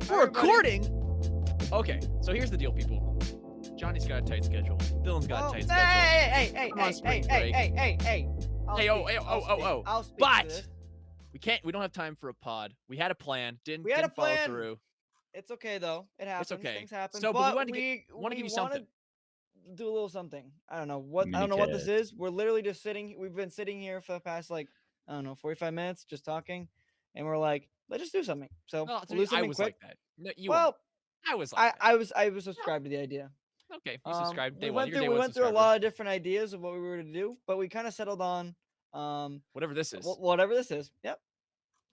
if we're recording. Okay, so here's the deal, people. Johnny's got a tight schedule. Dylan's got a tight schedule. Hey, I'm on spring break. hey. Oh. But we don't have time for a pod. We had a plan. Didn't follow through. It's okay though. It happens. It's okay. Things happen. So, but we want to give you something. Do a little something. I don't know what this is. We're literally just sitting. We've been sitting here for the past 45 minutes, just talking, and we're like, let's just do something. So Well, we'll do something I was quick. like that. No, you weren't. I was like that. I was subscribed to the idea. Okay, you subscribed. We went through a lot of different ideas of what we were to do, but we kind of settled on whatever this is. Whatever this is. Yep.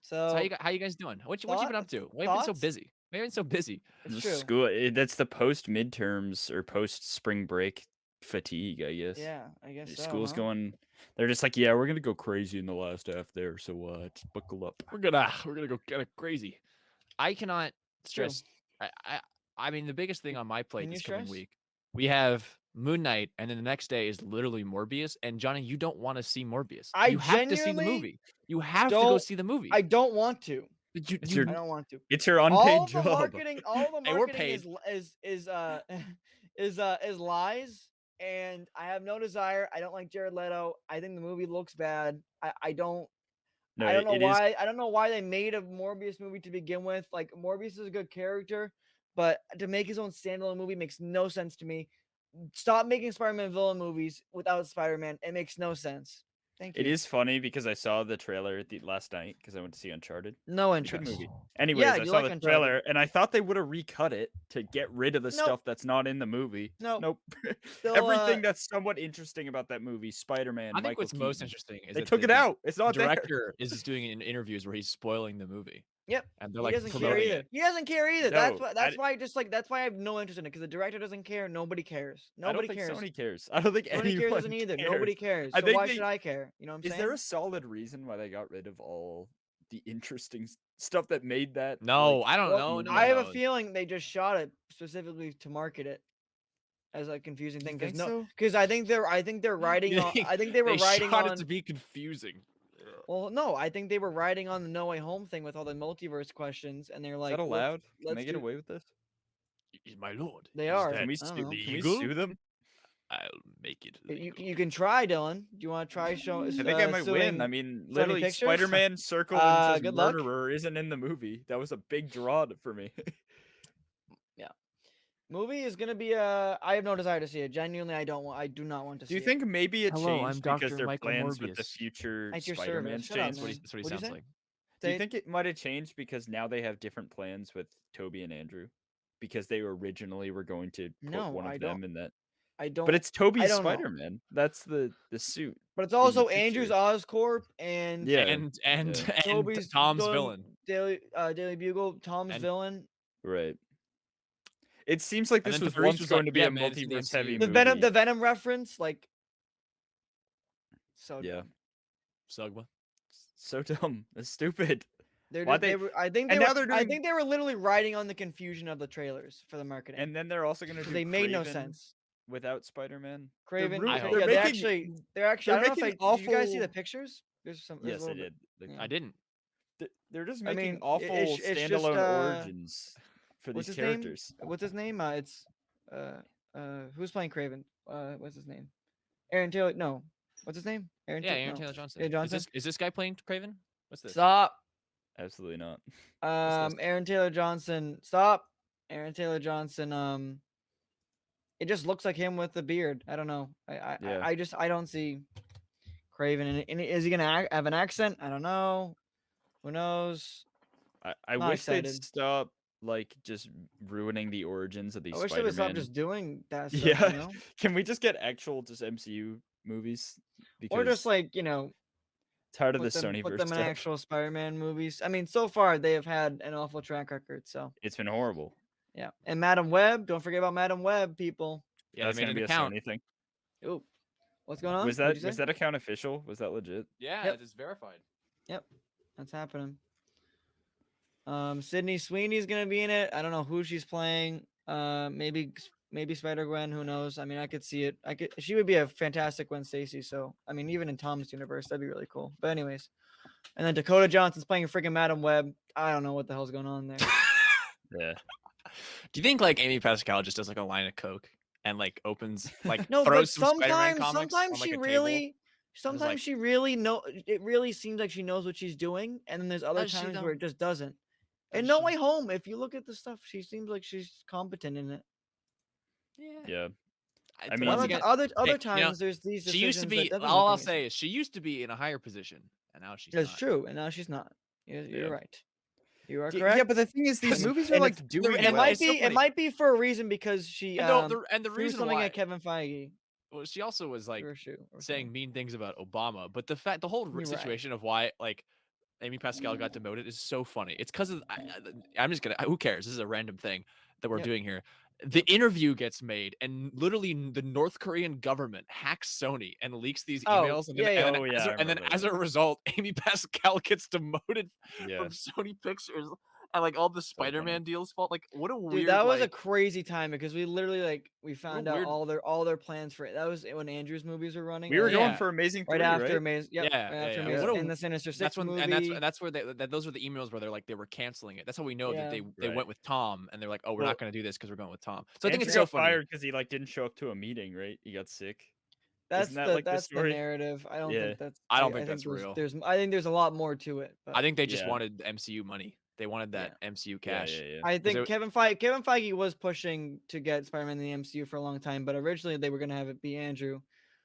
So how you guys doing? What you been up to? Why have you been so busy? Why have you been so busy? It's true. School. That's the post midterms or post spring break fatigue, I guess. Yeah, I guess so. School's going. They're just like, yeah, we're gonna go crazy in the last half there. So just buckle up. We're gonna go kind of crazy. I cannot stress. I mean, the biggest thing on my plate this coming week, we have Moon Knight, and then the next day is literally Morbius. And Johnny, you don't want to see Morbius. You have to see the movie. You have to go see the movie. I don't want to. I don't want to. It's your unpaid job. All the marketing is lies, and I have no desire. I don't like Jared Leto. I think the movie looks bad. I don't know why they made a Morbius movie to begin with. Like, Morbius is a good character, but to make his own standalone movie makes no sense to me. Stop making Spider-Man villain movies without Spider-Man. It makes no sense. Thank you. It is funny because I saw the trailer last night because I went to see Uncharted. No interest. Movie. Anyways, I saw the trailer and I thought they would have recut it to get rid of the stuff that's not in the movie. Nope. Everything that's somewhat interesting about that movie, Spider-Man. I think what's most interesting is they took it out. It's not the director is just doing it in interviews where he's spoiling the movie. Yep. And they're he doesn't care either. He doesn't care either. That's why I have no interest in it, because the director doesn't care. Nobody cares. Nobody cares. Sony cares. I don't think anyone doesn't either. Nobody cares. So why should I care? You know what I'm saying? Is there a solid reason why they got rid of all the interesting stuff that made that? No, I don't know. No, I have a feeling they just shot it specifically to market it as a confusing thing. Because I think they're writing on. I think they were writing on it to be confusing. Well, no, I think they were riding on the No Way Home thing with all the multiverse questions, and they're like, "Is that allowed? Can they get away with this?" My lord, they are. Can we sue them? I'll make it. You can try, Dylan. Do you want to try? I think I might win. I mean, literally, Spider-Man circle and says murderer isn't in the movie. That was a big draw for me. Yeah. Movie is gonna be I have no desire to see it. Genuinely, I do not want to see it. Do you think maybe it changed because their Michael plans Morbius. with the future At your Spider-Man service. changed? That's what he sounds like. Do you think it might have changed because now they have different plans with Toby and Andrew? Because they originally were going to put one of them in that. I don't. But it's Toby's Spider-Man. That's the suit. But it's also Andrew's Oscorp and Toby's Tom's villain. Daily Bugle, Tom's villain. Right. It seems like this was once going to be a multiverse heavy movie. The Venom reference, like, so yeah, Sugma, so dumb, it's stupid. I think they were literally riding on the confusion of the trailers for the marketing. And then they're also going to do. They made no sense without Spider-Man. Craven. They're actually. I don't know if did you guys see the pictures? There's some. Yes, I did. I didn't. They're just making awful standalone origins. For these characters. What's his name? It's who's playing Craven? What's his name? Aaron Taylor. No. What's his name? Aaron Taylor Johnson. Yeah, Johnson. Is this guy playing Craven? What's this? Stop. Absolutely not. Aaron Taylor Johnson. Stop. Aaron Taylor Johnson. It just looks like him with the beard. I don't know. I don't see Craven. And is he gonna have an accent? I don't know. Who knows? I wish they'd stop just ruining the origins of these Spider-Man. I wish they would stop just doing that stuff, yeah. You know? Can we just get actual MCU movies? Or just it's hard of the Sonyverse put them in stuff. actual Spider-Man movies. I mean, so far they have had an awful track record, so it's been horrible. Yeah. And Madam Web, don't forget about Madam Web, people. Yeah, that's gonna be a Sony thing. Ooh. What's going on? Was that account official? Was that legit? Yeah, it's verified. Yep. That's happening. Sydney Sweeney's gonna be in it. I don't know who she's playing. Maybe Spider-Gwen. Who knows? I mean, I could see it. She would be a fantastic Gwen Stacy. So I mean, even in Tom's universe, that'd be really cool. But anyways, and then Dakota Johnson's playing freaking Madam Web. I don't know what the hell's going on there. Yeah. Do you think like Amy Pascal just does like a line of coke and like opens like No, but throws some Spider-Man sometimes comics on like a table? sometimes she really it really seems like she knows what she's doing, and then there's other Does she times though? where it just doesn't. Does And No she? Way Home, if you look at the stuff, she seems like she's competent in it. Yeah. I Once mean, again, other times there's these she used to decisions be. that doesn't All make I'll any say sense. is she used to be in a higher position, and now she's That's not. true, and now she's not. You're right. You are yeah, correct. but the thing is, these movies are like doing. It well. it might be for a reason because she And the threw reason something why at Kevin Feige. well, she also was like Or saying mean things about Obama, but the whole situation of why like Amy Pascal got demoted is so funny. It's because of I'm just gonna who cares? This is a random thing that we're doing here. The interview gets made, and literally the North Korean government hacks Sony and leaks these emails. And then as a result, Amy Pascal gets demoted from Sony Pictures, and like all the Spider-Man deals fall. Like what a weird. Dude, that was a crazy time because we literally we found out all their plans for it. That was when Andrew's movies were running. We were going for Amazing 3, right after right? Amazing. Yep, right after Amazing. And the Sinister Six movie. And that's where those were the emails where they're like they were canceling it. That's how we know that they went with Tom, and they're like, oh, we're not going to do this because we're going with Tom. So I think it's so funny. Fired because he like didn't show up to a meeting, right? He got sick. That's the narrative. I don't think that's. I don't think that's real. I think there's a lot more to it. I think they just wanted MCU money. They wanted that MCU cash. I think Kevin Feige was pushing to get Spider-Man in the MCU for a long time, but originally they were going to have it be Andrew.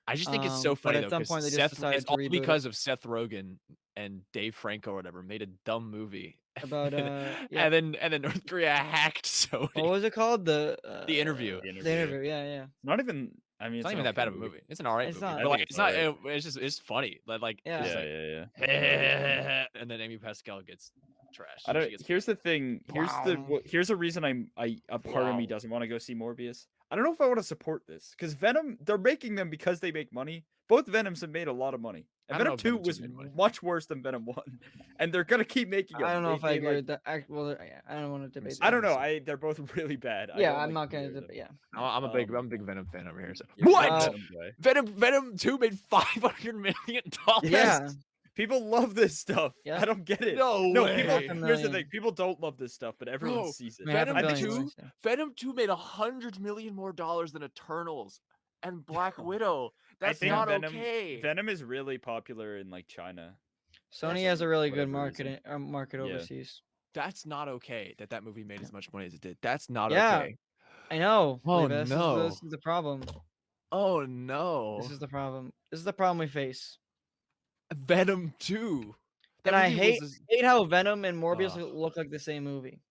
I just think it's so funny at some point they just decided to reboot because of Seth Rogen and Dave Franco or whatever made a dumb movie about and then North Korea hacked Sony. What was it called? The Interview. The interview. Yeah. Not even. I mean, it's not even that bad of a movie. It's an alright movie. Not. But like, it's not. It's funny. Like yeah. And then Amy Pascal gets trashed. Here's the thing. Here's a reason a part of me doesn't want to go see Morbius. I don't know if I want to support this because Venom. They're making them because they make money. Both Venoms have made a lot of money. And Venom 2 was much worse than Venom 1, and they're gonna keep making them. I don't know if I agree with that. Well, I don't want to debate. I don't know. They're both really bad. Yeah, I'm not gonna debate. Yeah, I'm a big Venom fan over here. So. What? Venom 2 made $500 million. Yeah. People love this stuff. Yeah. I don't get it. No way. Here's the thing. People don't love this stuff, but everyone sees it. Venom 2 made $100 million more than Eternals and Black Widow. That's not okay. Venom is really popular in like China. Sony has a really good market overseas. That's not okay that movie made as much money as it did. That's not okay. I know. Oh, no. This is the problem. Oh, no. This is the problem. This is the problem we face. Venom 2. And I hate how Venom and Morbius look like the same movie.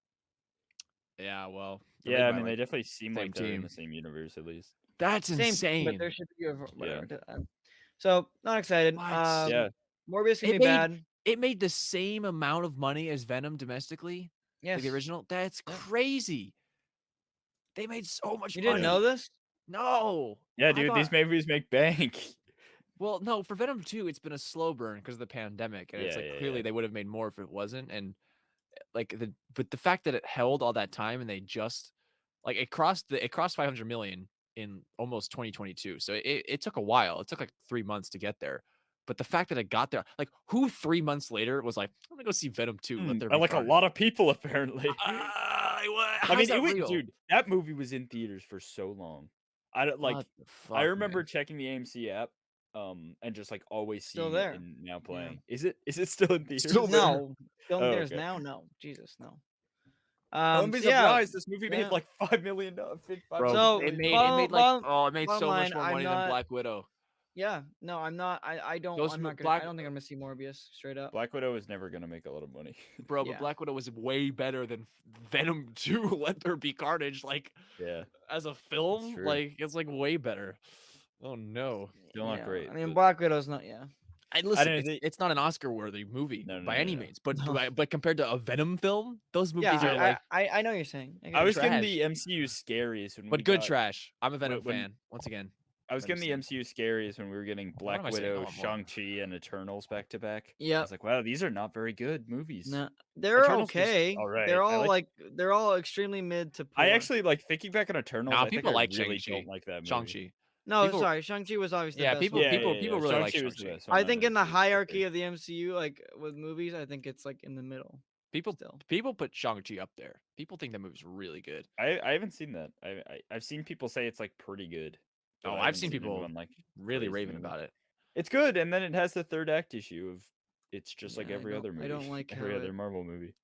Yeah, well. Yeah, I mean, they definitely seem like they're in the same universe, at least. That's insane. But there should be So, not excited. Morbius can be bad. It made the same amount of money as Venom domestically. Yes. Like the original. That's crazy. They made so much money. You didn't know this? No. Yeah, dude, these movies make bank. Well, no, for Venom 2, it's been a slow burn because of the pandemic. And it's like clearly they would have made more if it wasn't. And like but the fact that it held all that time and they just like it crossed 500 million in almost 2022. So it took a while. It took like 3 months to get there. But the fact that it got there, like who 3 months later was like, I'm gonna go see Venom 2. Like a lot of people apparently. I mean, dude, that movie was in theaters for so long. I remember checking the AMC app, and just like always seeing it and now playing. Yeah. Is it still in theaters? No, still in theaters now. No, Jesus, no. Don't be surprised. This movie made like $5 million. So it made so much more money than Black Widow. Yeah, no, I'm not. I don't think I'm gonna see Morbius straight up. Black Widow is never gonna make a lot of money, bro. But Black Widow was way better than Venom 2. Let There Be Carnage. Like, as a film, like it's like way better. Oh no, still not great. I mean, Black Widow's not. Yeah. It's not an Oscar-worthy movie by any means, but compared to a Venom film, those movies are like. I know what you're saying. I was getting the MCU scariest, but good trash. I'm a Venom fan once again. I was getting the MCU scariest when we were getting Black Widow, Shang-Chi, and Eternals back to back. Yeah, I was like, wow, these are not very good movies. No, they're okay. All right. They're all they're all extremely mid to poor. I actually like thinking back on Eternals. Nah, people like really Shang-Chi. Don't like that movie. Shang-Chi. No, sorry, Shang-Chi was obviously the best people really like Shang-Chi. I think in the hierarchy of the MCU, like with movies, I think it's like in the middle. People put Shang-Chi up there. People think that movie's really good. I haven't seen that. I've seen people say it's like pretty good. Oh, I've seen people like really raving about it. It's good, and then it has the third act issue of it's just like every other movie. I don't like every other Marvel movie.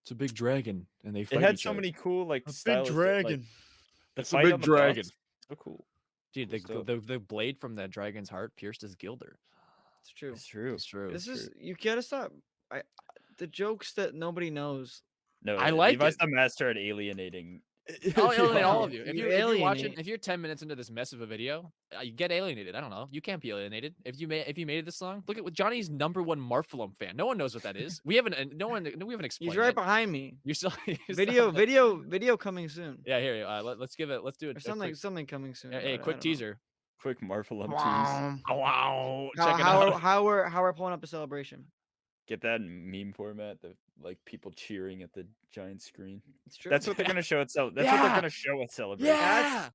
It's a big dragon, and they fight. It had so many cool like big dragon. The fight on the dragon. So cool. Dude, the blade from that dragon's heart pierced his gilder. It's true. It's true. It's true. This is you gotta stop. The jokes that nobody knows. No, I like Levi's the master at alienating. I'll alienate all of you. If you're watching, if you're 10 minutes into this mess of a video, you get alienated. I don't know. You can't be alienated if you made it this long. Look at Johnny's #1 Marfalum fan. No one knows what that is. We haven't explained. He's right behind me. You're still video coming soon. Yeah, here. Let's do it. Something coming soon. Hey, quick teaser. Quick Marfalum tease. Wow. How we're pulling up a celebration. Get that in meme format, the like people cheering at the giant screen. It's true. That's what they're gonna show at That's what they're gonna show at Celebration. Yeah.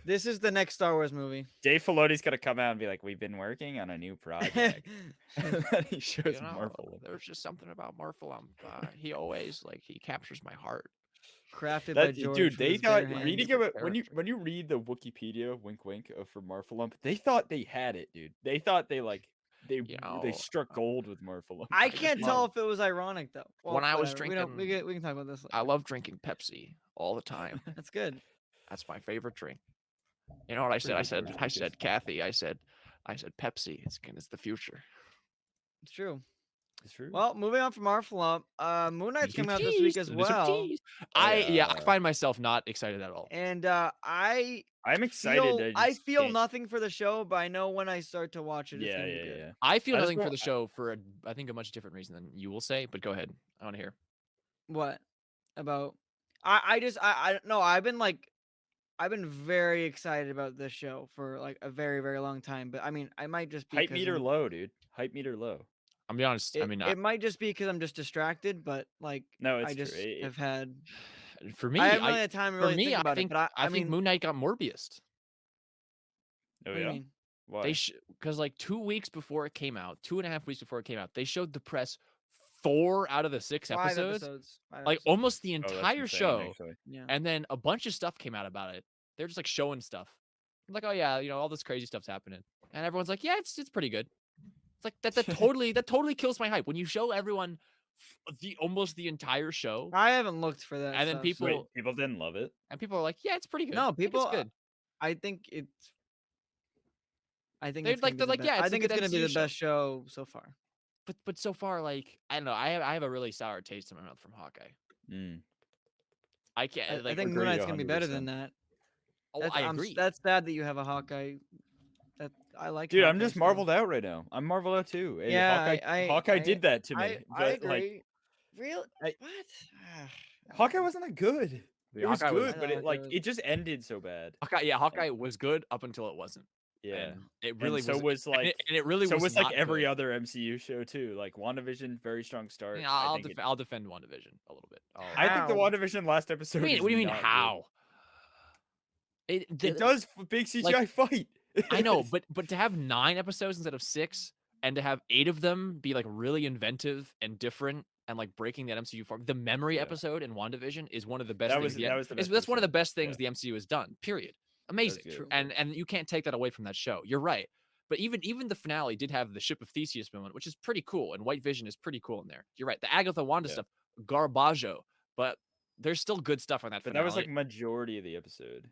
This is the next Star Wars movie. Dave Filoni's gonna come out and be like, "We've been working on a new project." And then he shows Marfalum. There's just something about Marfalum. He always he captures my heart. Crafted by George. Dude, they thought reading about when you read the Wikipedia wink for Marfalum, they thought they had it, dude. They thought they struck gold with Marfalum. I can't tell if it was ironic though. Well, when I was drinking, we can talk about this later. I love drinking Pepsi all the time. That's good. That's my favorite drink. You know what I said? I said, Kathy. I said, Pepsi. It's the future. It's true. It's true. Well, moving on from Marfalum, Moon Knight's coming out this week as well. I find myself not excited at all. And I'm excited. I feel nothing for the show, but I know when I start to watch it, it's gonna be good. I feel nothing for the show for I think a much different reason than you will say. But go ahead. I want to hear. What about? I've been very excited about this show for like a very, very long time. But I mean, I might just be hype meter low, dude. Hype meter low. I'll be honest. It might just be because I'm just distracted, but like, no, it's I just have had. For me, I haven't really had time to really think about it. But I think Moon Knight got Morbius. Oh yeah. Why? Because like 2 weeks before it came out, 2.5 weeks before it came out, they showed the press 4 out of the 6 episodes. Like almost the entire show. Yeah. And then a bunch of stuff came out about it. They're just like showing stuff. Like, oh yeah, all this crazy stuff's happening, and everyone's like, yeah, it's pretty good. It's like that totally kills my hype when you show everyone almost the entire show. I haven't looked for that. And then people didn't love it, and people are like, yeah, it's pretty good. No, people, it's good. I think it's yeah, I think it's gonna be the best show so far. But so far, like, I don't know, I have a really sour taste in my mouth from Hawkeye. I can't. I think Moon Knight's gonna be better than that. Oh, I agree. That's sad that you have a Hawkeye. That I like. Dude, I'm just marveled out right now. I'm marveled out too. And yeah, Hawkeye did that to me. I agree. Really? What? Hawkeye wasn't that good. It was good, but it just ended so bad. Hawkeye was good up until it wasn't. Yeah, and it really was like, and it really was like every other MCU show too. Like WandaVision, very strong start. Yeah, I'll defend WandaVision a little bit. I think the WandaVision last episode. What do you mean how? It does big CGI fight. I know, but to have 9 episodes instead of 6, and to have 8 of them be like really inventive and different and like breaking that MCU form. The memory episode in WandaVision is one of the best things. That's one of the best things the MCU has done. Period. Amazing. And you can't take that away from that show. You're right. But even the finale did have the Ship of Theseus moment, which is pretty cool, and White Vision is pretty cool in there. You're right. The Agatha Wanda stuff, garbaggio, but there's still good stuff on that finale. But that was like majority of the episode.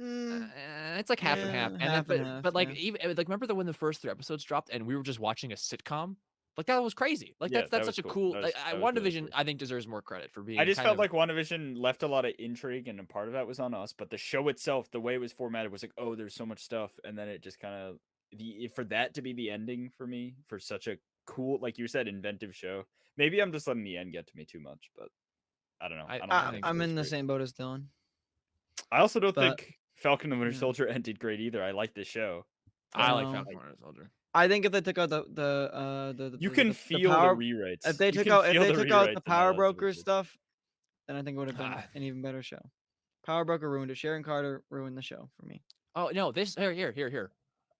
It's like half and half. But like even like remember when the first 3 episodes dropped and we were just watching a sitcom? Like that was crazy. Like that's such a cool. WandaVision, I think, deserves more credit for being. I just felt like WandaVision left a lot of intrigue, and a part of that was on us. But the show itself, the way it was formatted, was like, oh, there's so much stuff, and then it just kind of for that to be the ending for me for such a cool, like you said, inventive show. Maybe I'm just letting the end get to me too much, but I don't know. I'm in the same boat as Dylan. I also don't think Falcon and Winter Soldier ended great either. I like this show. I like Falcon and Winter Soldier. I think if they took out the you can feel the rewrites. If they took out the Power Broker stuff, then I think it would have been an even better show. Power Broker ruined it. Sharon Carter ruined the show for me. Oh no, this here.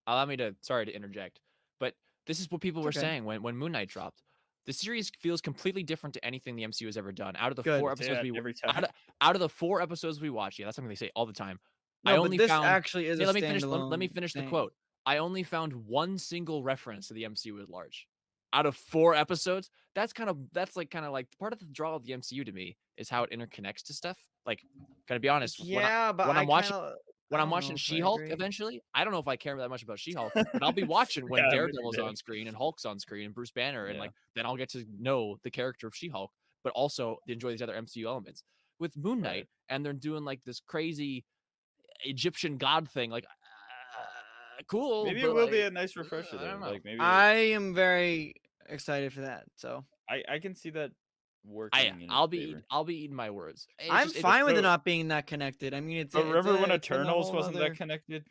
Allow me to sorry to interject, but this is what people were saying when Moon Knight dropped. The series feels completely different to anything the MCU has ever done. Out of the Good. 4 episodes out of the 4 episodes we watched, yeah, that's something they say all the time. No, I but only this found. actually is Hey, a let me finish. Let standalone me finish the thing. quote. I only found one single reference to the MCU at large. Out of 4 episodes, that's kind of like part of the draw of the MCU to me is how it interconnects to stuff. Like, gotta be honest, Yeah, but when I I'm watching kind of when I'm watching She-Hulk eventually, I don't know if I care that much about She-Hulk, but I'll be watching when Daredevil's on screen and Hulk's on screen and Bruce Banner, and like then I'll get to know the character of She-Hulk, but also enjoy these other MCU elements. With Moon Knight, and they're doing like this crazy Egyptian god thing, like cool. Maybe it will be a nice refresher though. Like maybe I am very excited for that. So I can see that working. I'll be eating my words. I'm fine with it not being that connected. I mean, it's. Remember when Eternals wasn't that connected?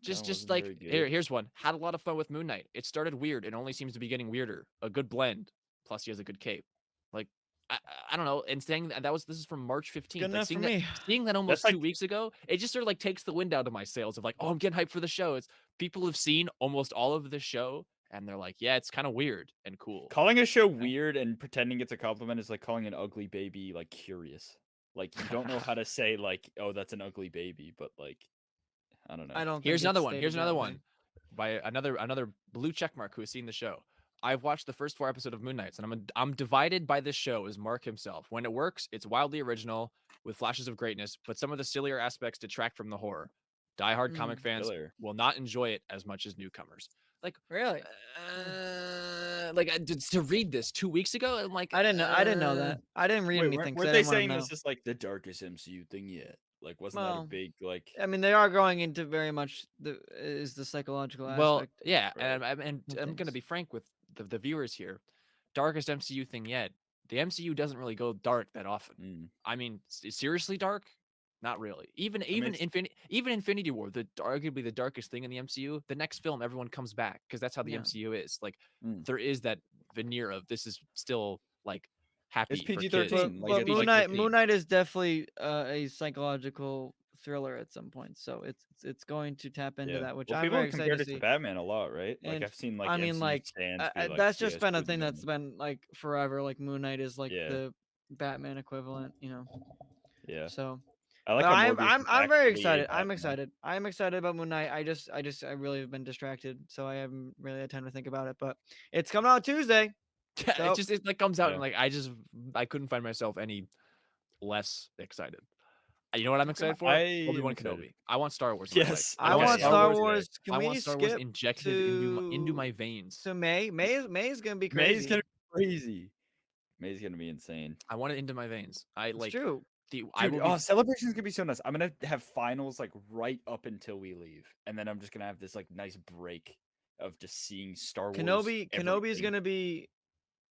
Just like here's one. Had a lot of fun with Moon Knight. It started weird. It only seems to be getting weirder. A good blend. Plus, he has a good cape. Like I don't know. And saying this is from March 15th. Good enough like, for me. Seeing that almost 2 weeks ago, it just sort of like takes the wind out of my sails of like, oh, I'm getting hyped for the show. It's people have seen almost all of the show. And they're like, yeah, it's kind of weird and cool. Calling a show weird and pretending it's a compliment is like calling an ugly baby like curious. Like you don't know how to say like, oh, that's an ugly baby, but like, I don't know. I don't. Here's another one. Here's another one by another blue checkmark who has seen the show. I've watched the first 4 episodes of Moon Knight, and I'm divided by this show as Mark himself. When it works, it's wildly original with flashes of greatness, but some of the sillier aspects detract from the horror. Die-hard comic fans will not enjoy it as much as newcomers. Like really, to read this 2 weeks ago, I'm like, I didn't know that. I didn't read anything. Were they saying this is like the darkest MCU thing yet? Like, wasn't that a big like? I mean, they are going into very much the psychological aspect. Well, yeah, and I'm gonna be frank with the viewers here. Darkest MCU thing yet. The MCU doesn't really go dark that often. I mean, seriously dark? Not really. Even Infinity War, arguably the darkest thing in the MCU, the next film everyone comes back because that's how the MCU is. Like there is that veneer of this is still like happy. It's PG-13. But Moon Knight is definitely a psychological thriller at some point, so it's going to tap into that, which I'm very excited to see. To Batman a lot, right? Like I've seen like I mean, like that's just been a thing that's been like forever. Like Moon Knight is like the Batman equivalent, you know. Yeah. So. I like I'm very excited. I'm excited. I'm excited about Moon Knight. I really have been distracted, so I haven't really had time to think about it. But it's coming out Tuesday. So. It like comes out and like I couldn't find myself any less excited. You know what I'm excited for? Obi-Wan Kenobi. I want Star Wars. Yes, I want Star Wars. I want Star Wars injected into my veins. So May is gonna be crazy. May's gonna be crazy. May's gonna be insane. I want it into my veins. It's true. Celebration's gonna be so nice. I'm gonna have finals like right up until we leave, and then I'm just gonna have this like nice break of just seeing Star Wars. Kenobi is gonna be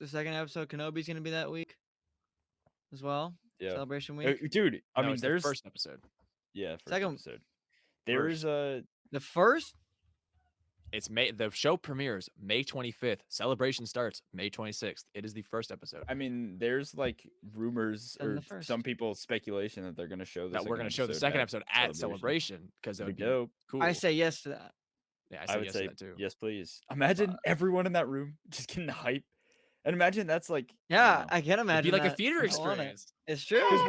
the second episode. Kenobi's gonna be that week as well. Yeah, Celebration week, dude. I mean, there's the first episode. Yeah, second episode. There's the first. It's May. The show premieres May 25th. Celebration starts May 26th. It is the first episode. I mean, there's like rumors or some people's speculation that they're going to show we're going to show the second episode at Celebration because that would be dope. Cool. I say yes to that. Yeah, I would say too. Yes, please. Imagine everyone in that room just getting hype, and imagine that's like I can imagine. It'd be like a theater experience. It's true. Because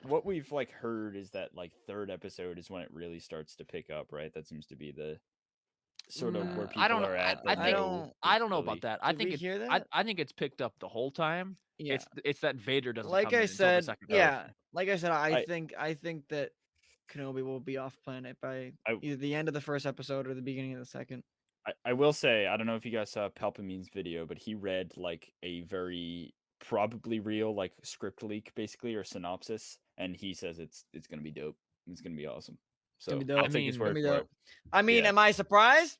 what we've like heard is that like third episode is when it really starts to pick up, right? That seems to be the sort of where people are at. I don't know about that. I think it's picked up the whole time. Yeah. It's that Vader doesn't. Like come I in said, until the second like I said, I think that Kenobi will be off planet by either the end of the first episode or the beginning of the second. I will say, I don't know if you guys saw Palpatine's video, but he read like a very probably real like script leak basically or synopsis, and he says it's gonna be dope. It's gonna be awesome. So I'll take his word for it. I mean, am I surprised?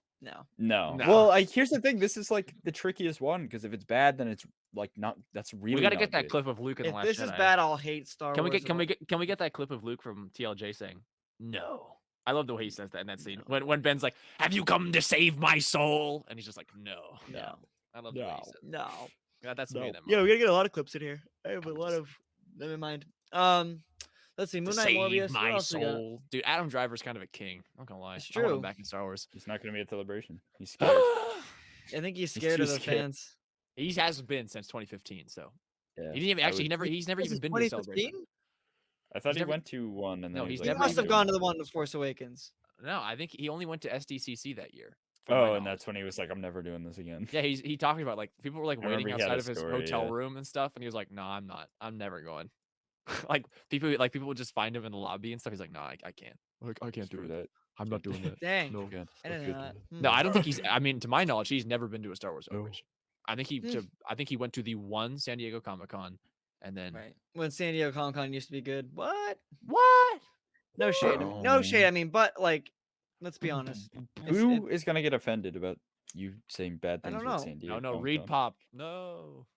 No. Well, here's the thing. This is like the trickiest one because if it's bad, then it's like not. That's really. We got to get that clip of Luke in the Last Jedi. If this is bad, I'll hate Star Wars. Can we get that clip of Luke from TLJ saying no? I love the way he says that in that scene when Ben's like, "Have you come to save my soul?" and he's just like, "No." I love the way he said that. No. Yeah, that's me. Yeah, we gotta get a lot of clips in here. I have a lot of them in mind. Let's see, Moon Knight, Morbius. My soul, dude. Adam Driver's kind of a king. I'm not gonna lie. It's true. I want him back in Star Wars. He's not gonna be at Celebration. He's scared. I think he's scared of the fans. He hasn't been since 2015. So Yeah. he didn't even actually. He's never even been to a celebration. I thought he went to one, and no, then he's He never must have even- gone to the one with Force Awakens. No, I think he only went to SDCC that year. Oh, and that's when he was like, "I'm never doing this again." Yeah, he talked about like people were like I waiting remember he had outside a of his story, hotel yeah. room and stuff, and he was like, "No, I'm not. I'm never going." like people would just find him in the lobby and stuff. He's like, "No, I can't. Like, I can't do Screw it. that. I'm not doing that. Dang. No, Good. I didn't know that. no, I don't think he's. I mean, to my knowledge, he's never been to a Star Wars No. celebration. I think he went to the one San Diego Comic-Con, and then Right. When San Diego Comic-Con used to be good. What? what? No shade. No shade. I mean, but like, let's be honest. Who is gonna get offended about you saying bad I things don't about know. San Diego? No, Reed Pop. No.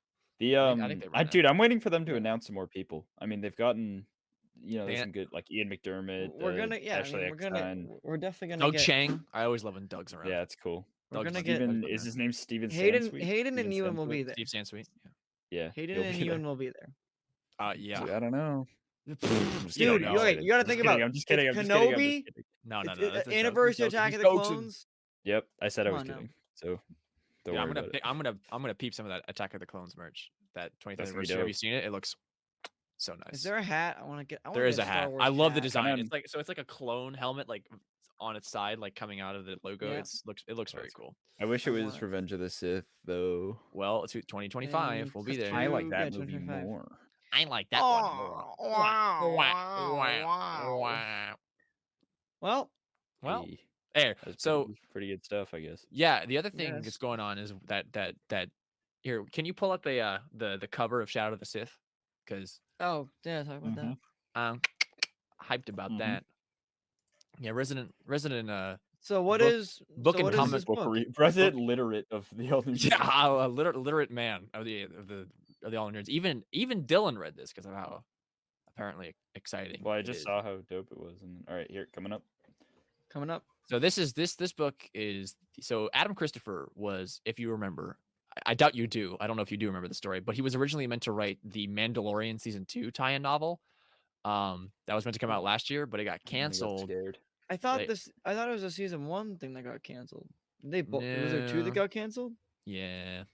The I think they run that. dude, I'm waiting for them to announce some more people. I mean, they've gotten, there's They- some good like Ian McDermott. We're gonna, yeah. I Ashley mean, we're definitely gonna Doug get Chang. I always love when Doug's around. Yeah, it's cool. We're Doug's gonna fun. get Steven, Doug's is fun. his name Steven Hayden Sansweet? and Ewan will be there. Steve Sansweet. Yeah, Hayden he'll and be Ewan there. will be there. Yeah. Dude, I don't know. Dude, you gotta think about. I'm just kidding. Kenobi. No. It's That's a joke. Anniversary He's Attack of joking. the He's joking. Clones. Yep, I said I Come was on now. kidding. So don't Yeah, worry about it. I'm gonna peep some of that Attack of the Clones merch. That 20th That's gonna be anniversary. Have you dope. seen it? It looks so nice. Is there a hat? I want to get. There is a hat. I love the design. Kinda- It's like a clone helmet, like on its side, like coming out of the logo. Yeah. It looks very cool. I wish it I was want it. Revenge of the Sith though. Well, it's 2025. We'll be there. I like Ooh, that yeah, movie 2025. more. I like that one more. Well, Well, Hey, there. that's So pretty good stuff, I guess. yeah, the other thing Yes. that's going on is that here. Can you pull up the cover of Shadow of the Sith? Because oh yeah, talk about that. I'm hyped about Mhm. that. Yeah, resident So what book- is book so and what is comic this book? Resident literate of the only. yeah, a literate man of the all nerds. Even Dylan read this because of how apparently exciting. Well, I it just is. saw how dope it was. And all right, here coming up. Coming up. So this book is so Adam Christopher was, if you remember, I doubt you do. I don't know if you do remember the story, but he was originally meant to write the Mandalorian season 2 tie-in novel. That was meant to come out last year, but it got canceled. Scared. I thought They- it was a season 1 thing that got canceled. Was there 2 that No. got canceled? Yeah,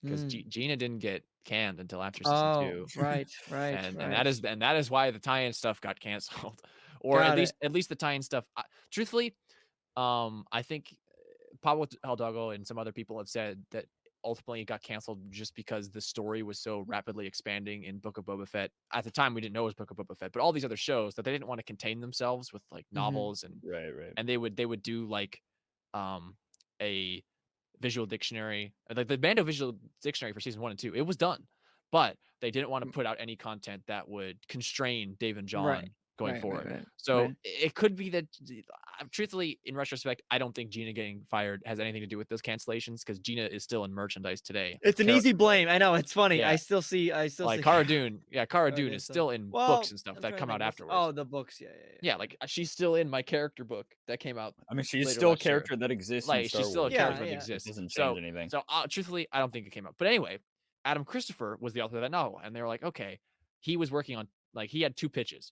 because Hmm. Gina didn't get canned until after season Oh, 2. right. and that is why the tie-in stuff got canceled, or Got at least the tie-in stuff. Truthfully, I think Pablo Hidalgo and some other people have said that ultimately it got canceled just because the story was so rapidly expanding in Book of Boba Fett. At the time, we didn't know it was Book of Boba Fett, but all these other shows that they didn't want to contain themselves with like novels and Right. and they would do like a visual dictionary, like the Mando visual dictionary for season 1 and 2. It was done, but they didn't want to put out any content that would constrain Dave and John Right, going right, forward. right, So right. it could be that, truthfully, in retrospect, I don't think Gina getting fired has anything to do with those cancellations because Gina is still in merchandise today. It's an easy blame. I know, it's funny. Yeah. I still see Like Cara Dune. Yeah, Cara Dune Okay, is so- still in Well, books and stuff I'm that trying to come out think what's- afterwards. Oh, the books. Yeah. Yeah, like she's still in my character book that came out. I mean, she's later still a last year. character that exists. Like in Star she's still a Wars. Yeah, character that yeah. exists. It doesn't So change anything. So truthfully, I don't think it came out. But anyway, Adam Christopher was the author of that novel, and they were like, okay, he was working on, like, he had 2 pitches,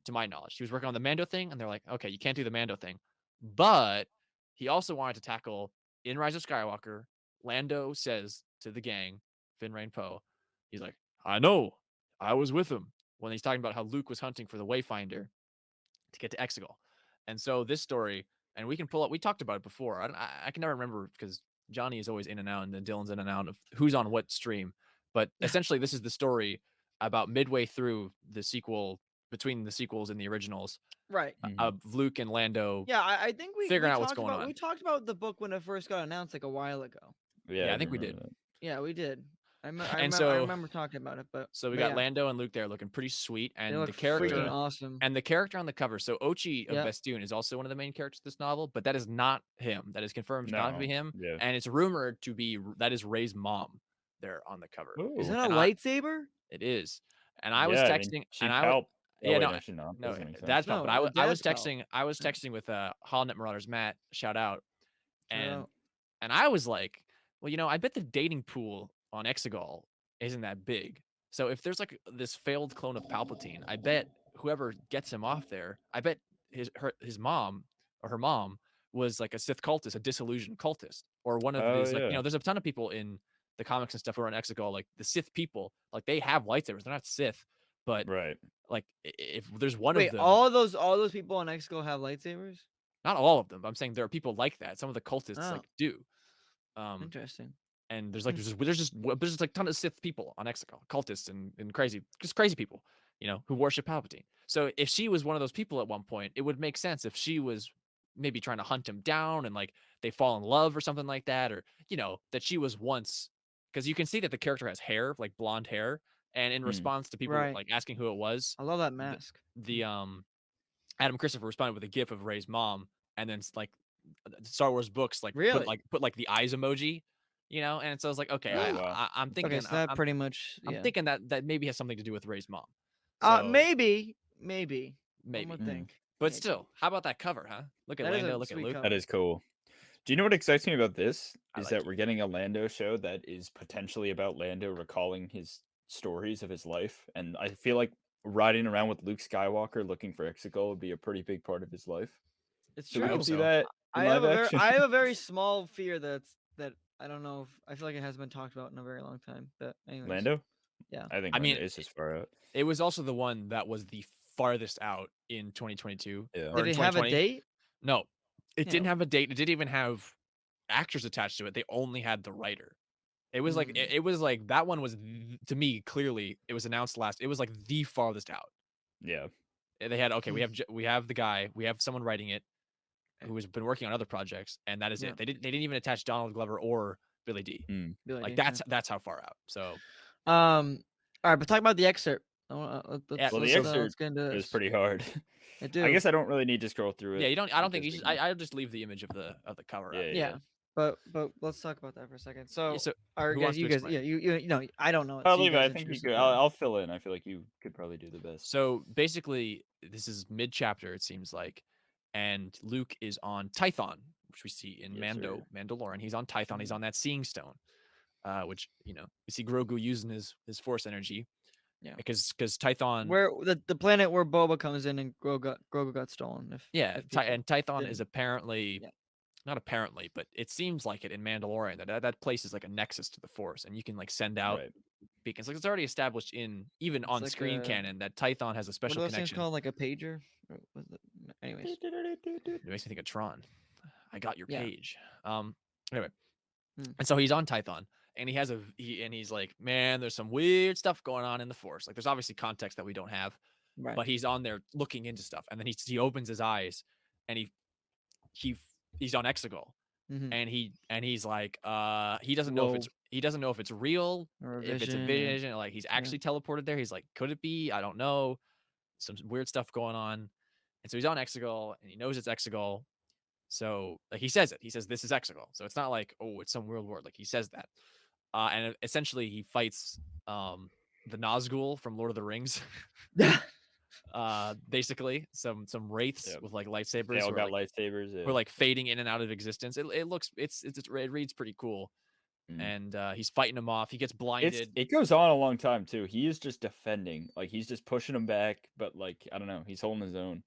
to my knowledge. He was working on the Mando thing, and they're like, okay, you can't do the Mando thing, but he also wanted to tackle in Rise of Skywalker. Lando says to the gang, Finn, Rey, and Poe, he's like, I know, I was with him when he's talking about how Luke was hunting for the Wayfinder to get to Exegol. And so this story, and we can pull up, we talked about it before. I can never remember because Johnny is always in and out, and then Dylan's in and out of who's on what stream. But essentially, this is the story about midway through the sequel, between the sequels and the originals, Right. of Luke and Lando. Yeah, I think we Figuring out what's talked going about, on. We talked about the book when it first got announced like a while ago. Yeah, I think we remember did. that. Yeah, we did. I so- remember talking about it, but So we but got yeah, Lando and Luke there looking pretty sweet, they and look the character freaking awesome. and the character on the cover. So Ochi of Yep. Bestoon is also one of the main characters of this novel, but that is not him. That is confirmed not to be No, him, yeah. and it's rumored to be that is Rey's mom there on the cover. Is Ooh. that a And I- lightsaber? It is, and I was Yeah, texting, mean, she and I was, palp- oh, yeah, wait, no, actually, no, no, doesn't make sense. that's not. No, But I was dad's pal. texting with Holland Marauders Matt, shout out, and out. and I was like, well, I bet the dating pool on Exegol isn't that big. So if there's like this failed clone of Palpatine, I bet whoever gets him off there, I bet his mom or her mom was like a Sith cultist, a disillusioned cultist, or one of these, like, yeah. there's a ton of people in the comics and stuff who are on Exegol, like the Sith people, like they have lightsabers. They're not Sith, but like if there's one of them, all those people on Exegol have lightsabers. Not all of them, but I'm saying there are people like that. Some of the cultists like do. Interesting. And there's just like a ton of Sith people on Exegol, cultists and crazy people, who worship Palpatine. So if she was one of those people at one point, it would make sense if she was maybe trying to hunt him down and like they fall in love or something like that, or that she was once, because you can see that the character has hair, like blonde hair, and in response to people like asking who it was, I love that mask. The Adam Christopher responded with a gif of Rey's mom, and then like Star Wars books like put like the eyes emoji. And so I was like, okay, I'm thinking that pretty much. I'm thinking that maybe has something to do with Rey's mom. So, maybe. Think. But still, how about that cover, huh? Look at Lando, look at Luke. That is cool. Do you know what excites me about this? Is that we're getting a Lando show that is potentially about Lando recalling his stories of his life, and I feel like riding around with Luke Skywalker looking for Exegol would be a pretty big part of his life. It's true. We can see that. I have a very small fear that I don't know if I feel like it hasn't been talked about in a very long time. But anyways. Lando? Yeah. I think it's as far out. It was also the one that was the farthest out in 2022. Yeah. Did it have a date? No. It didn't have a date. It didn't even have actors attached to it. They only had the writer. It was like it was like that one was, to me, clearly it was announced last. It was like the farthest out. Yeah. They had we have the guy, we have someone writing it who has been working on other projects, and that is it. They didn't even attach Donald Glover or Billy D. That's how far out. So all right, but talk about the excerpt. The excerpt is pretty hard. I guess I don't really need to scroll through it. Yeah, you don't. I don't think you should. I'll just leave the image of the cover. Yeah. But let's talk about that for a second. So, you guys, I don't know. I'll leave it. I think you could. I'll fill in. I feel like you could probably do the best. So basically, this is mid-chapter, it seems like, and Luke is on Tython, which we see in Mandalorian. He's on Tython. He's on that Seeing Stone, which you see Grogu using his Force energy. Yeah, because Tython, where the planet where Boba comes in and Grogu got stolen. And Tython is apparently. Yeah. Not apparently, but it seems like it in Mandalorian that place is like a nexus to the Force, and you can like send out beacons. Like it's already established even on screen canon that Tython has a special connection. What are those things called, like a pager? Anyways, it makes me think of Tron. I got your page. Anyway, and so he's on Tython, and he's like, man, there's some weird stuff going on in the Force. Like there's obviously context that we don't have, but he's on there looking into stuff, and then he opens his eyes, and he's on Exegol, and he's like, he doesn't know if it's real, or if it's a vision. Like he's actually teleported there. He's like, could it be? I don't know. Some weird stuff going on, and so he's on Exegol, and he knows it's Exegol. So like he says it. He says this is Exegol. So it's not like it's some weird word. Like he says that, and essentially he fights the Nazgul from Lord of the Rings. Basically some wraiths with like lightsabers. They all got lightsabers. We're like fading in and out of existence. It looks it reads pretty cool. And he's fighting him off. He gets blinded. It goes on a long time too. He is just defending, like he's just pushing him back, but like I don't know, he's holding his own.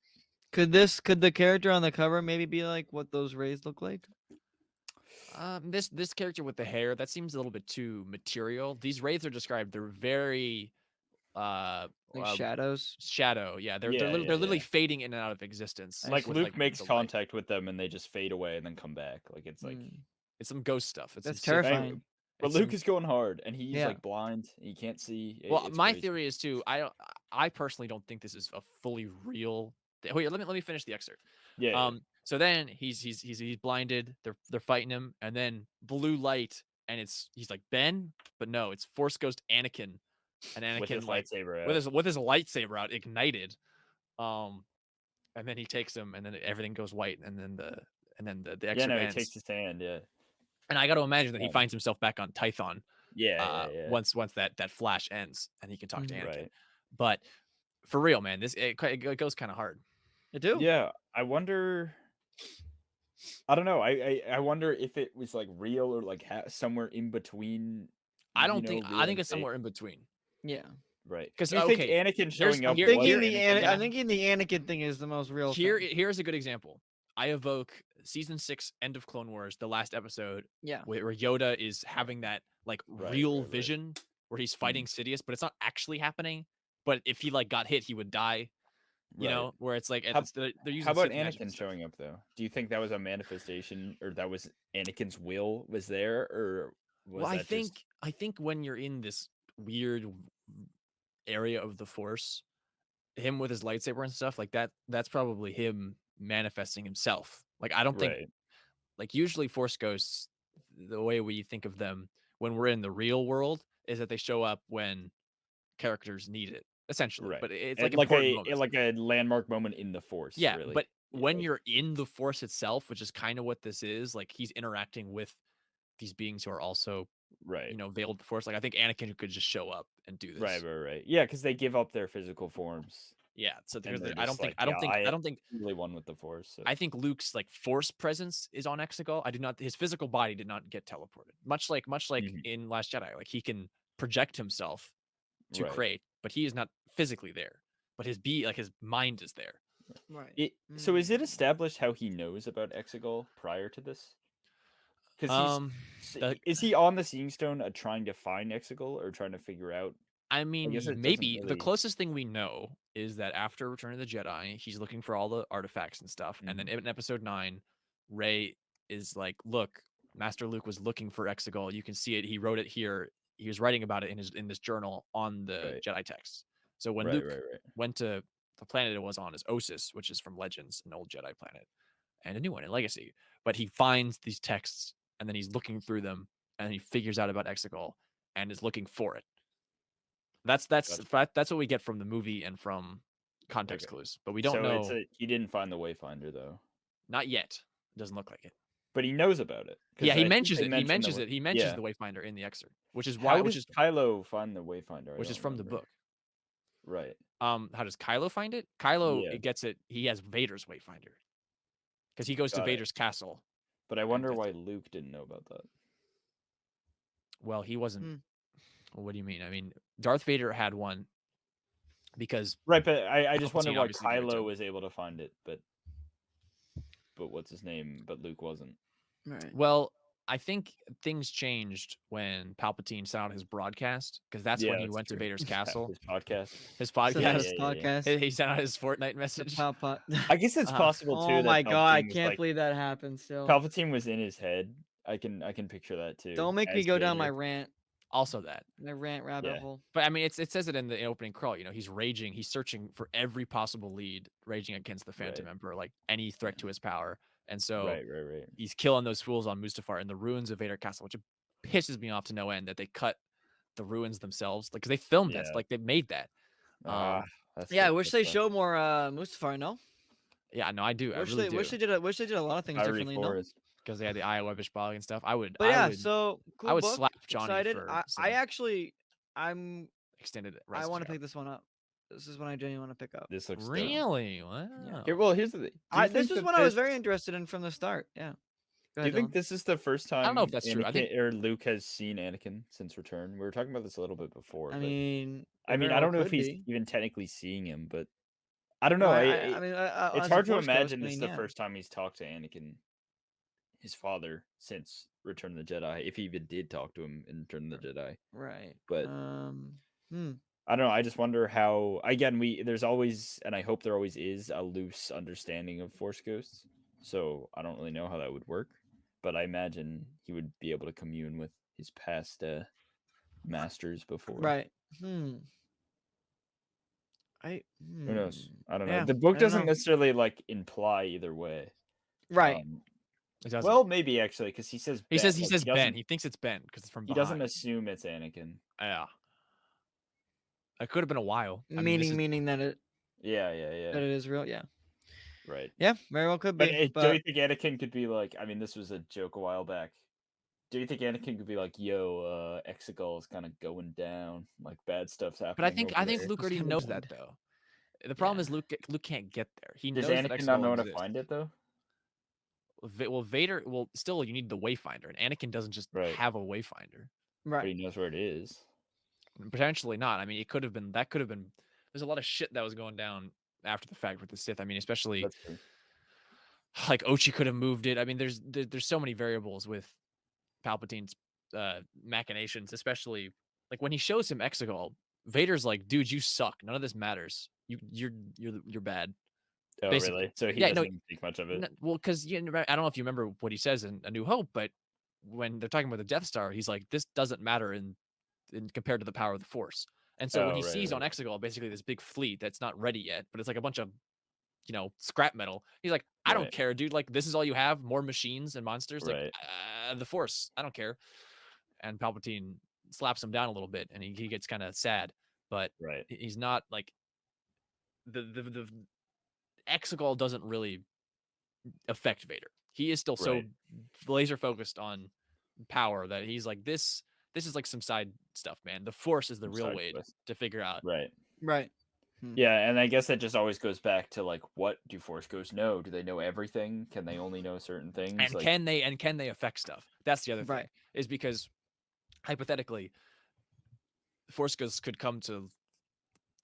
Could the character on the cover maybe be like what those rays look like? This character with the hair, that seems a little bit too material. These wraiths are described, they're very shadows. Yeah, they're literally fading in and out of existence. Like Luke makes contact with them and they just fade away and then come back. Like it's like it's some ghost stuff. That's terrifying. But Luke is going hard and he's like blind. He can't see. Well, my theory is too. I personally don't think this is a fully real. Wait, let me finish the excerpt. Yeah. So then he's blinded. They're fighting him, and then blue light, and he's like Ben, but no, it's Force Ghost Anakin. And Anakin with his lightsaber with his lightsaber out, ignited, and then he takes him, and then everything goes white, and then the extra he takes his hand, and I got to imagine that he finds himself back on Tython, once that flash ends, and he can talk to Anakin. Right. But for real, man, it goes kind of hard. It do, yeah. I wonder. I don't know. I wonder if it was like real or like somewhere in between. I think it's somewhere in between. Yeah. Right. Because I think Anakin showing up. I'm thinking the Anakin thing is the most real. Here's a good example. I evoke season 6, end of Clone Wars, the last episode. Yeah. Where Yoda is having that like real vision where he's fighting Sidious, but it's not actually happening. But if he like got hit, he would die. You know, where it's like they're using. How about Anakin showing up though? Do you think that was a manifestation, or that was Anakin's will was there, or was well, I think when you're in this weird area of the Force, him with his lightsaber and stuff like that, that's probably him manifesting himself. Like I don't think, like usually Force ghosts, the way we think of them when we're in the real world is that they show up when characters need it. Essentially, but it's like a landmark moment in the Force. Yeah, really. but when you're in the Force itself, which is kind of what this is, like he's interacting with these beings who are also you know, veiled Force. Like I think Anakin could just show up and do this. Right. Yeah, because they give up their physical forms. Yeah, so I don't think really one with the Force. So. I think Luke's like Force presence is on Exegol. I do not. His physical body did not get teleported. Much like in Last Jedi, like he can project himself to create, but he is not physically there. But his mind is there. Right. So is it established how he knows about Exegol prior to this? Because is he on the Seeing Stone trying to find Exegol or trying to figure out? I mean, maybe the closest thing we know is that after Return of the Jedi, he's looking for all the artifacts and stuff. And then in episode 9, Rey is like, look, Master Luke was looking for Exegol. You can see it. He wrote it here. He was writing about it in this journal on the Jedi texts. So when Luke went to the planet it was on is Ossus, which is from Legends, an old Jedi planet, and a new one in Legacy. But he finds these texts and then he's looking through them and he figures out about Exegol and is looking for it. That's what we get from the movie and from context clues, but we don't know. He didn't find the Wayfinder though. Not yet. It doesn't look like it. But he knows about it. Yeah, he mentions it. He mentions the Wayfinder in the excerpt, which is why. How does Kylo find the Wayfinder? Which is from the book. Right. How does Kylo find it? Kylo gets it. He has Vader's Wayfinder because he goes to Vader's castle. But I wonder why Luke didn't know about that. Well, he wasn't. Well, what do you mean? I mean, Darth Vader had one because but I just wonder why Kylo was able to find it, but what's his name? But Luke wasn't. Right. Well, I think things changed when Palpatine sent out his broadcast because that's when he went to Vader's castle. His podcast. He sent out his Fortnite message. I guess it's possible too. Oh my god, I can't believe that happened. Still, Palpatine was in his head. I can picture that too. Don't make me go down my rant. Also that. The rant rabbit hole. But I mean, it says it in the opening crawl. You know, he's raging. He's searching for every possible lead, raging against the Phantom Emperor, like any threat to his power. And so he's killing those fools on Mustafar in the ruins of Vader Castle, which pisses me off to no end that they cut the ruins themselves, like because they filmed that, like they made that. I wish they showed more Mustafar. No. Yeah, no, I do. I really do. Wish they did a lot of things differently. No. Because they had the Iowa Bishbog and stuff. I would. But yeah, so cool. I would book. slap Johnny. Excited. For I'm extended. I want to pick this one up. This is one I genuinely want to pick up. This looks really wow. Yeah. Here's the thing. This is one I was very interested in from the start. Yeah. Do you think this is the first time? I don't know if that's true. I think Luke has seen Anakin since Return. We were talking about this a little bit before. I mean, I don't know if he's even technically seeing him, but I don't know. It's hard to imagine this is the first time he's talked to Anakin, his father, since Return of the Jedi. If he even did talk to him in Return of the Jedi, right? But I don't know. I just wonder how. Again, there's always, and I hope there always is, a loose understanding of Force ghosts. So I don't really know how that would work, but I imagine he would be able to commune with his past masters before. Right. Who knows? I don't know. The book doesn't necessarily like imply either way. Right. Well, maybe actually, because he says Ben. He thinks it's Ben because it's from behind. He doesn't assume it's Anakin. Yeah. It could have been a while. Meaning that it. Yeah. That it is real. Yeah. Right. Yeah, very well could be. But do you think Anakin could be like? I mean, this was a joke a while back. Do you think Anakin could be like, "Yo, Exegol is kind of going down, like bad stuff's happening"? But I think Luke already knows that though. The problem is Luke can't get there. He Does knows Anakin that not know how to find it though? Well, Vader. Well, still, you need the Wayfinder, and Anakin doesn't just have a Wayfinder. Right. But he knows where it is. Potentially not. I mean, it could have been. That could have been. There's a lot of shit that was going down after the fact with the Sith. I mean, especially. like Ochi could have moved it. I mean, there's so many variables with Palpatine's machinations, especially like when he shows him Exegol, Vader's like, dude, you suck. None of this matters. You're bad. Oh, Basically. really? So he doesn't think much of it. Well, because I don't know if you remember what he says in A New Hope, but when they're talking about the Death Star, he's like, this doesn't matter in compared to the power of the Force. And so when he sees on Exegol basically this big fleet that's not ready yet, but it's like a bunch of scrap metal. He's like, I don't care, dude. Like, this is all you have, more machines and monsters. Like, the Force, I don't care. And Palpatine slaps him down a little bit, and he gets kind of sad. But he's not like the Exegol doesn't really affect Vader. He is still so laser focused on power that he's like, this is like some side stuff, man. The Force is the real way to figure out. Right. Yeah, and I guess that just always goes back to like, what do Force Ghosts know? Do they know everything? Can they only know certain things? And like, can they affect stuff? That's the other thing. Is because hypothetically, Force Ghosts could come to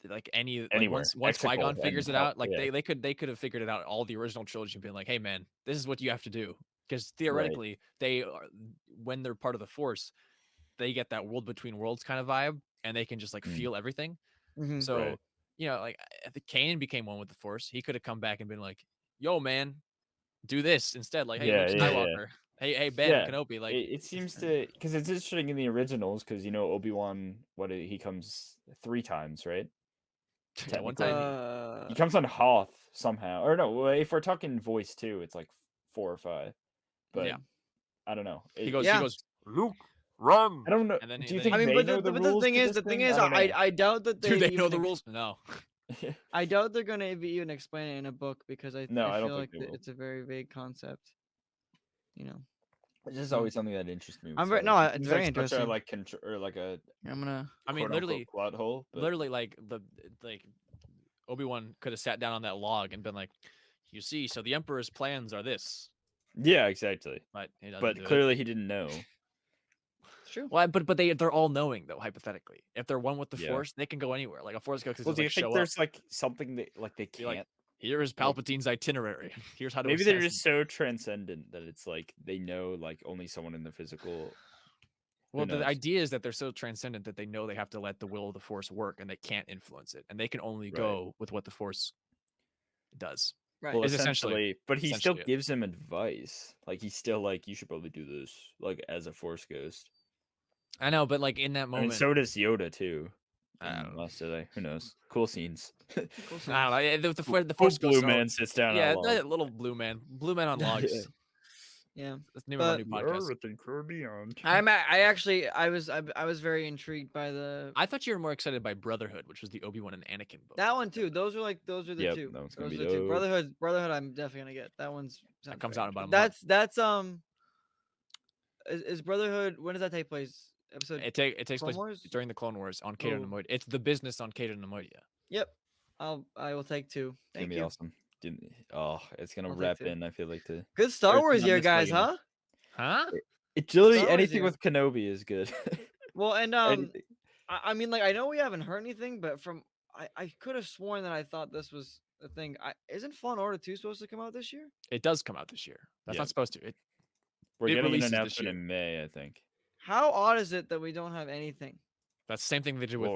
like anywhere. Once Qui-Gon figures it out, like they could have figured it out all the original trilogy and been like, hey man, this is what you have to do. Because theoretically, they are, when they're part of the Force, they get that world between worlds kind of vibe, and they can just like feel everything. So like the Kanan became one with the Force. He could have come back and been like, yo man, do this instead. Like, hey, Luke Skywalker. Hey Ben Kenobi. Like, it seems to, because it's interesting in the originals, because Obi-Wan, he comes 3 times, right? Yeah, one time he comes on Hoth somehow, or no, if we're talking voice too, it's like 4 or 5. But I don't know. He goes, Luke, run. I don't know. And then, do you think they know the rules? The thing is, I doubt that do they know the rules? No. I doubt they're gonna even explain it in a book, because I feel like it's a very vague concept. It's just always something that interests me. It's very interesting. Such a I mean, literally plot hole. Literally, like Obi-Wan could have sat down on that log and been like, "You see, so the Emperor's plans are this." Yeah, exactly. But clearly he didn't know. It's true. Well, but they're all knowing though. Hypothetically, if they're one with the Force, they can go anywhere. Like a Force ghost. Well, do you think there's like something that like they can't? Like, here is Palpatine's itinerary. Here's how to. Maybe they're just so transcendent that it's like they know like only someone in the physical. Well, the idea is that they're so transcendent that they know they have to let the will of the Force work, and they can't influence it, and they can only go with what the Force does. Right. Well, essentially, but he still gives him advice. Like he's still like, you should probably do this, like as a Force ghost. I know, but like in that moment, so does Yoda too. I don't know. Last Jedi, who knows? Cool scenes. I don't know. The Force blue man sits down. Yeah, that little blue man on logs. Yeah, that's the name of our new podcast. I was very intrigued by the. I thought you were more excited by Brotherhood, which was the Obi-Wan and Anakin book. That one too. Those are the two. That one's gonna be the two. Brotherhood. I'm definitely gonna get that one's. That comes out in about a month. That's Is Brotherhood? When does that take place? Episode. It takes place during the Clone Wars on Cato Nemoidia. It's the business on Cato Nemoidia. Yep. I will take 2. Thank you. Awesome. It's gonna wrap in. I feel like the good Star Wars here, guys, huh? It's literally anything with Kenobi is good. Well, and I mean, like, I know we haven't heard anything, but I could have sworn that I thought this was a thing. Isn't Fallen Order 2 supposed to come out this year? It does come out this year. That's not supposed to. We're getting an announcement in May, I think. How odd is it that we don't have anything? That's the same thing they did with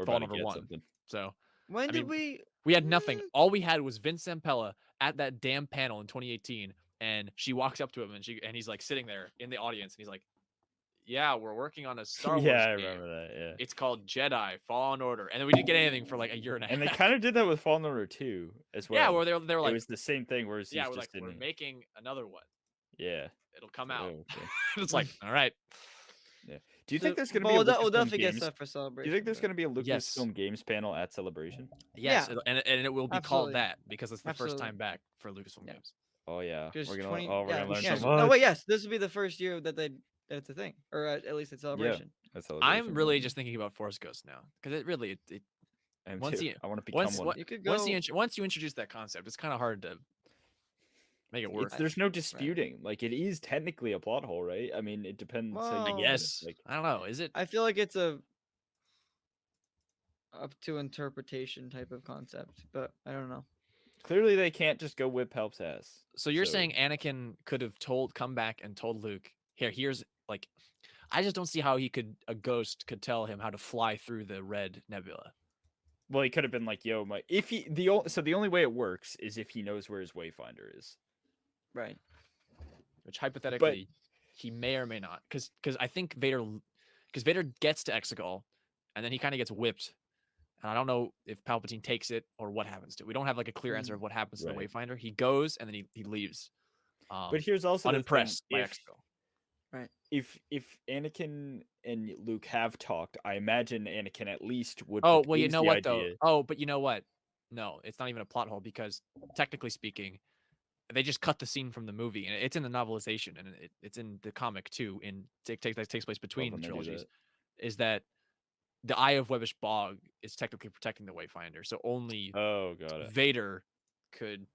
Fallen Order 1. Something. So when did we? We had nothing. All we had was Vince Zampella at that damn panel in 2018, and she walks up to him, and he's like sitting there in the audience, and he's like, "Yeah, we're working on a Star Wars game. I remember that. Yeah, it's called Jedi Fallen Order," and then we didn't get anything for like a year and a half. And they kind of did that with Fallen Order 2 as well. Yeah, where they were like, it was the same thing. Whereas we're like, we're making another one. Yeah, it'll come out. Okay. It's like, all right. Yeah. Do you think there's going to be a Lucasfilm Games? Stuff for Celebration. Do you think there's going to be a Lucasfilm Games panel at Celebration? Yes, and it will be called that because it's the first time back for Lucasfilm Games. Oh yeah, we're gonna learn so much. No, wait, yes, this will be the first year that it's a thing, or at least at Celebration. Yeah, Celebration. I'm really just thinking about Force Ghost now because it really I want to become one. You could go, once you introduce that concept, it's kind of hard to make it work. There's no disputing. Right. Like, it is technically a plot hole, right? I mean, it depends. I guess. Like, I don't know. Is it? I feel like it's a up to interpretation type of concept, but I don't know. Clearly, they can't just go whip Palp's ass. So you're saying Anakin could have come back and told Luke, here's like, I just don't see how a ghost could tell him how to fly through the red nebula. Well, he could have been like, "Yo, so the only way it works is if he knows where his wayfinder is." Right. Which hypothetically, he may or may not, because I think Vader gets to Exegol, and then he kind of gets whipped. And I don't know if Palpatine takes it or what happens to it. We don't have like a clear answer of what happens to the Wayfinder. He goes and then he leaves. But here's also unimpressed by Exegol. Right. If Anakin and Luke have talked, I imagine Anakin at least would. Oh well, you know what though? Oh, but you know what? No, it's not even a plot hole because technically speaking, they just cut the scene from the movie, and it's in the novelization, and it's in the comic too. That takes place between the trilogies. Is that the Eye of Webbish Bog is technically protecting the Wayfinder, so only Vader could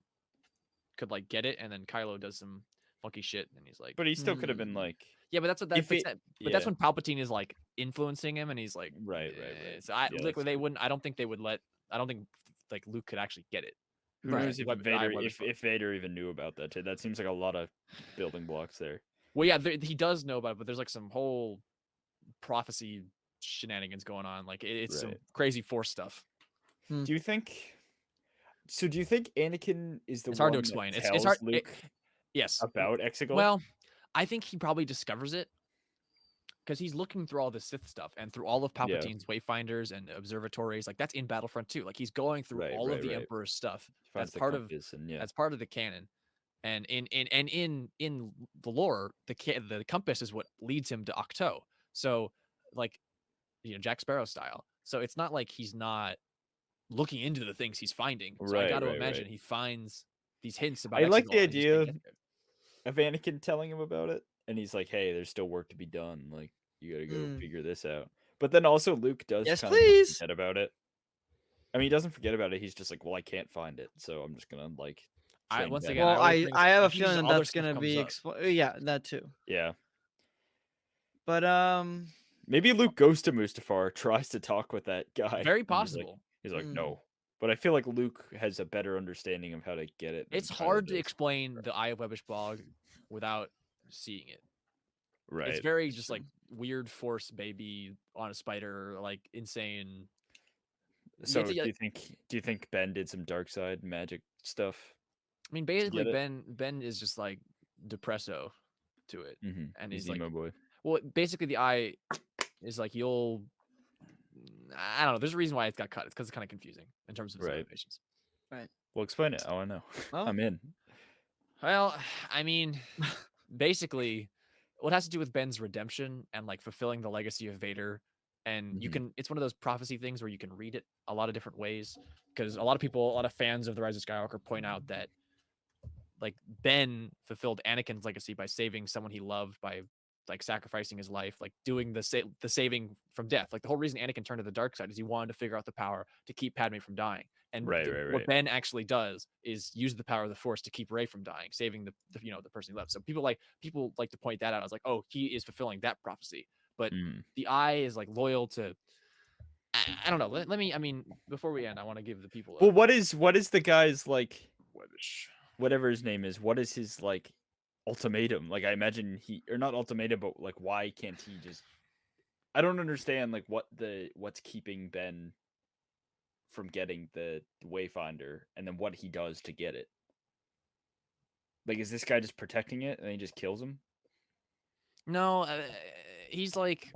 like get it, and then Kylo does some funky shit, and he's like, but he still could have been like, yeah, but that's what that's when Palpatine is like influencing him, and he's like, right. So they wouldn't. I don't think they would let. I don't think like Luke could actually get it. Who knows if Vader even knew about that too? That seems like a lot of building blocks there. Well, yeah, he does know about it, but there's like some whole prophecy shenanigans going on. Like it's some crazy Force stuff. Do you think Anakin is the one? It's hard to explain. It's hard. Luke yes. About Exegol? Well, I think he probably discovers it because he's looking through all the Sith stuff and through all of Palpatine's wayfinders and observatories. Like that's in Battlefront 2. Like he's going through all of the Emperor's stuff. That's part of the canon. And in the lore, the compass is what leads him to Ahch-To. So like, Jack Sparrow style. So it's not like he's not looking into the things he's finding. So I got to imagine he finds these hints about. I like the idea of Anakin telling him about it, and he's like, "Hey, there's still work to be done. Like, you got to go figure this out." But then also Luke does kind of forget about it. I mean, he doesn't forget about it. He's just like, "Well, I can't find it, so I'm just gonna like." I have a feeling that's gonna be yeah, that too. Yeah. But maybe Luke goes to Mustafar, tries to talk with that guy. Very possible. He's like, no. But I feel like Luke has a better understanding of how to get it. It's hard to explain the Eye of Webbish Bog without seeing it. Right. It's very just like weird Force baby on a spider, like insane. So do you think Ben did some dark side magic stuff? I mean, basically Ben is just like Depresso to it. And he's like, emo boy. Well, basically the eye is like I don't know. There's a reason why it got cut. It's because it's kind of confusing in terms of motivations. Right. Well, explain it. I want to know. Oh. I'm in. Well, I mean, basically, what has to do with Ben's redemption and like fulfilling the legacy of Vader. And it's one of those prophecy things where you can read it a lot of different ways. Because a lot of fans of The Rise of Skywalker point out that like Ben fulfilled Anakin's legacy by saving someone he loved, by like sacrificing his life, like doing the saving from death. Like the whole reason Anakin turned to the dark side is he wanted to figure out the power to keep Padme from dying. And what Ben actually does is use the power of the Force to keep Rey from dying, saving the person he loved. So people like to point that out. I was like, oh, he is fulfilling that prophecy. But the eye is like loyal to. I don't know. Let me. I mean, before we end, I want to give the people. Well, what is the guy's like? Whatever his name is, what is his like ultimatum? Like I imagine or not ultimatum, but like why can't he just? I don't understand like what's keeping Ben from getting the Wayfinder, and then what he does to get it. Like, is this guy just protecting it and he just kills him? No, he's like,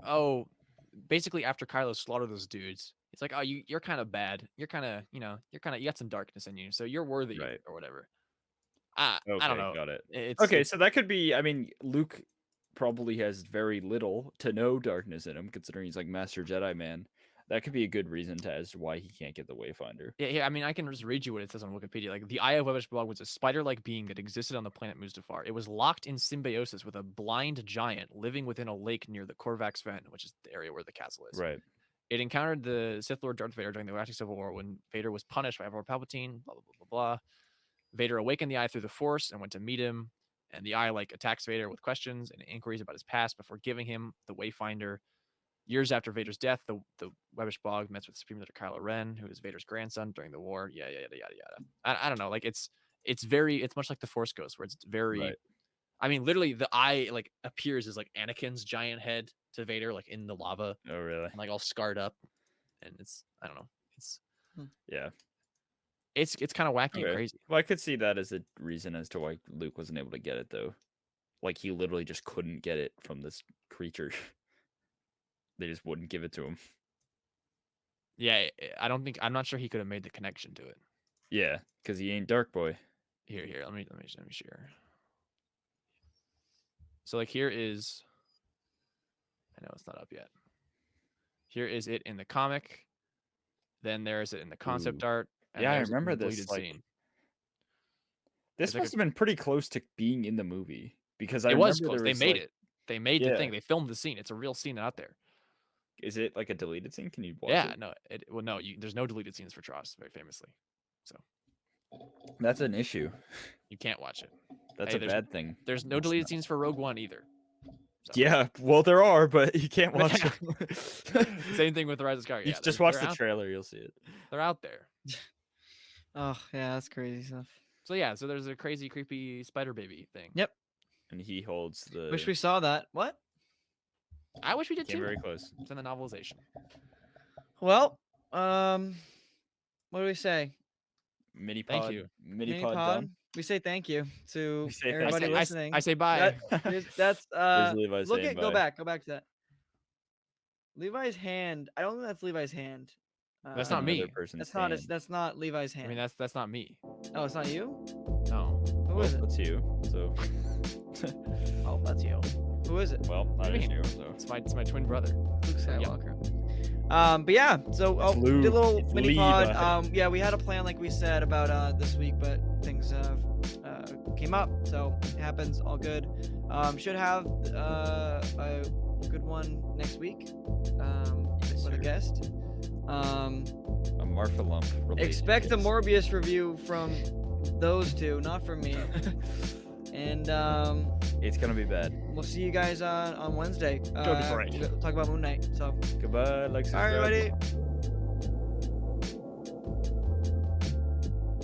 basically after Kylo slaughtered those dudes, it's like, oh, you're kind of bad. You're kind of, you got some darkness in you, so you're worthy or whatever. I don't know. Got it. So that could be. I mean, Luke probably has very little to no darkness in him, considering he's like Master Jedi man. That could be a good reason as to why he can't get the Wayfinder. Yeah. I mean, I can just read you what it says on Wikipedia. Like, the Eye of Webbish Bog was a spider-like being that existed on the planet Mustafar. It was locked in symbiosis with a blind giant living within a lake near the Corvax Fen, which is the area where the castle is. Right. It encountered the Sith Lord Darth Vader during the Galactic Civil War when Vader was punished by Emperor Palpatine. Blah blah blah blah blah. Vader awakened the Eye through the Force and went to meet him. And the Eye like attacks Vader with questions and inquiries about his past before giving him the Wayfinder. Years after Vader's death, the Webbish Bog met with Supreme Leader Kylo Ren, who is Vader's grandson during the war. Yada yada yada yada. I don't know. Like it's much like the Force Ghost, where it's very. Right. I mean, literally, the eye like appears as like Anakin's giant head to Vader, like in the lava. Oh, really? And, like all scarred up, and it's I don't know. It's yeah. It's kind of wacky and crazy. Well, I could see that as a reason as to why Luke wasn't able to get it, though. Like he literally just couldn't get it from this creature. They just wouldn't give it to him. Yeah, I'm not sure he could have made the connection to it. Yeah, because he ain't Dark Boy. Here, let me share. So like here is, I know it's not up yet. Here is it in the comic. Then there's it in the concept art. And yeah, I remember this scene. This must have been pretty close to being in the movie because it was close. They made it. They made the thing. They filmed the scene. It's a real scene out there. Is it like a deleted scene? Can you watch it? No. No. There's no deleted scenes for Tross, very famously. So that's an issue. You can't watch it. That's a bad thing. There's no deleted scenes for Rogue One either. So. Yeah, well there are, but you can't watch them. Same thing with The Rise of Skywalker. You just watch the trailer, you'll see it. They're out there. Oh yeah, that's crazy stuff. So yeah, so there's a crazy, creepy spider baby thing. Yep. And he holds the. Wish we saw that. What? I wish we did too. Very close. It's in the novelization. Well, what do we say? Mini pod. Thank you. Mini pod done. We say thank you to everybody listening. I say bye. That's look at go back to that. Levi's hand. I don't think that's Levi's hand. That's not me. That's not Levi's hand. I mean that's not me. Oh, it's not you? No. Who is it? That's you. So. Oh, that's you. Who is it? Well, not you. So. It's my twin brother, Luke Skywalker. Yep. But yeah, so did a little mini pod. Yeah, we had a plan like we said about this week, but things came up, so it happens. All good. Should have a good one next week with a guest. A Marfa lump. Expect a Morbius review from those two, not from me. And it's gonna be bad. We'll see you guys on Wednesday. Go to break. We'll talk about Moon Knight. So goodbye, Lexus. All right, everybody.